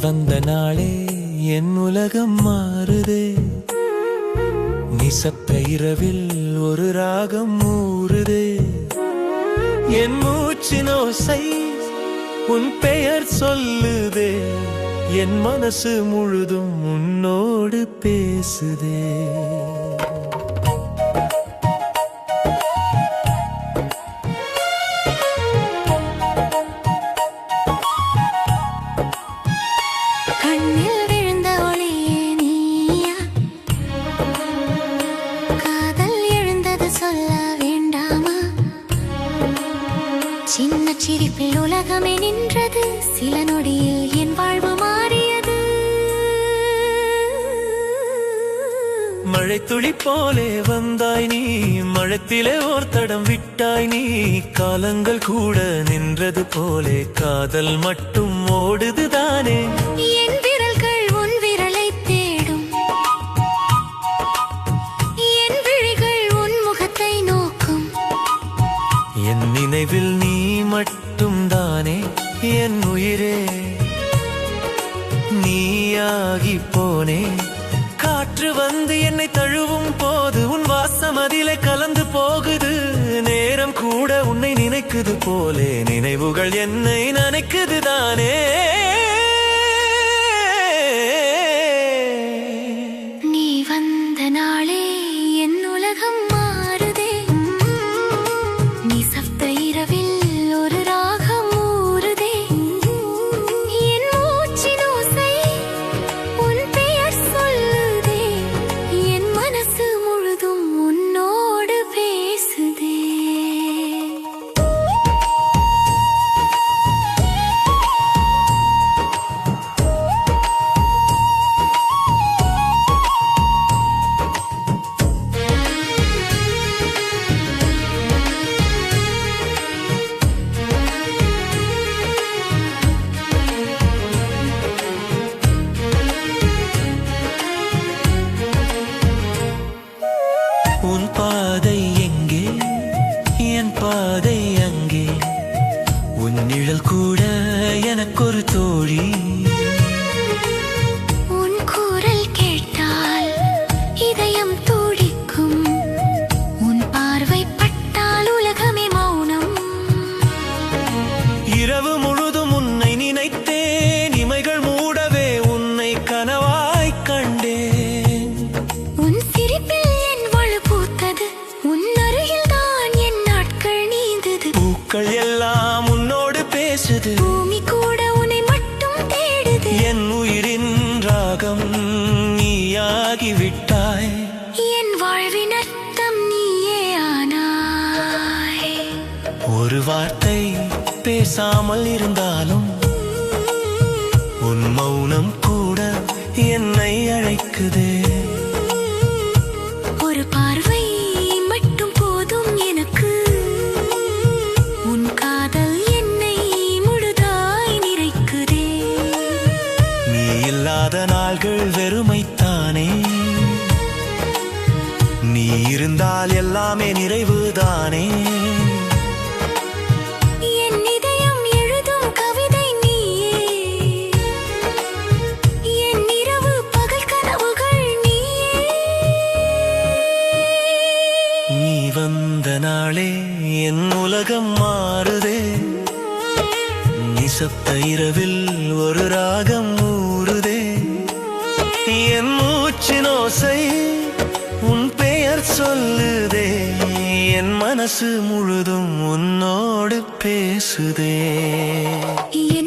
வந்த நாளே என் உலகம் மாறுதே. நிசப்த இரவில் ஒரு ராகம் ஊறுதே. என் மூச்சின் ஓசை உன் பெயர் சொல்லுதே. என் மனசு முழுதும் உன்னோடு பேசுதே. கண்ணில் விழுந்த ஒளியே நீயா, காதல் எழுந்தது சொல்ல வேண்டாமா? சின்ன சிரிப்பில் உலகமே நின்றது, சில நொடியில் என் வாழ்வு மாறியது. மழை துளி போலே வந்தாய் நீ, மழத்திலே ஓர் தடம் விட்டாய் நீ. காலங்கள் கூட நின்றது போலே காதல் மட்டும் ஓடுதுதானே. என் விரல்கள் உன் விரலை தேடும், என் விழிகள் உன் முகத்தை நோக்கும். என் நினைவில் நீ மட்டும் தானே என் உயிரே. நீயாகி போனே. காற்று வந்து என்னை தழுவும் போது உன் வாசம் அதிலே கலந்து போகுது. நேரம் கூட உன்னை நினைக்குது போலே நினைவுகள் என்னை நினைக்குது தானே. நீ வந்த நாளே என் உலகம் மாறுதே. நிசப்த இரவில் ஒரு ராகம் ஊறுதே. என் மூச்சின் ஓசை உன் பெயர் சொல்லுதே. என் மனசு முழுதும் உன்னோடு பேசுதே. உன் பாதை எங்கே, என் பாதை அங்கே. உன் நிழல் கூட எனக்கொரு தோழி. உன் குரல் கேட்டால் இதயம் துடிக்கும். உன் பார்வை பட்டால் உலகமே மௌனம். இரவு முழுதும் உன்னை நினைத்தேன். இமைகள் மூடவே உன்னை கனவாய் கண்டேன். உன் சிரிப்பில் என் வாழ்வு பூத்தது. உன் அருகில் தான் என் நாட்கள் நீந்தது. பூக்கள் எல்லாம் உன்னோடு பேசுது. பூமி கூட உன்னை மட்டும் தேடுது. என் உயிரின் ராகம் நீயாகிவிட்டாய். என் வாழ்வின் அர்த்தம் நீயே ஆனாய். ஒரு வார்த்தை பேசாமல் இருந்தாலும் உன் மௌனம் கூட என்னை அழைக்குதே. ஒரு பார்வை மட்டும் போதும் எனக்கு. உன் காதல் என்னை முழுதாய் நிறைக்குதே. நீ இல்லாத நாள்கள் வெறுமைத்தானே. நீ இருந்தால் எல்லாமே நிறைவுதானே. என் இதயம் எழுதும் கவிதை நீயே. என் இரவு பகல் கனவுகள் நீயே. நீ வந்த நாளே என் உலகம் மாறுதே. நிசப்த இரவில் ஒரு ராகம் ஊறுதே. என் மூச்சின் ஓசை உன் பெயர் சொல்லுதே. என் மனசு முழுதும் உன்னோடு பேசுதே. என்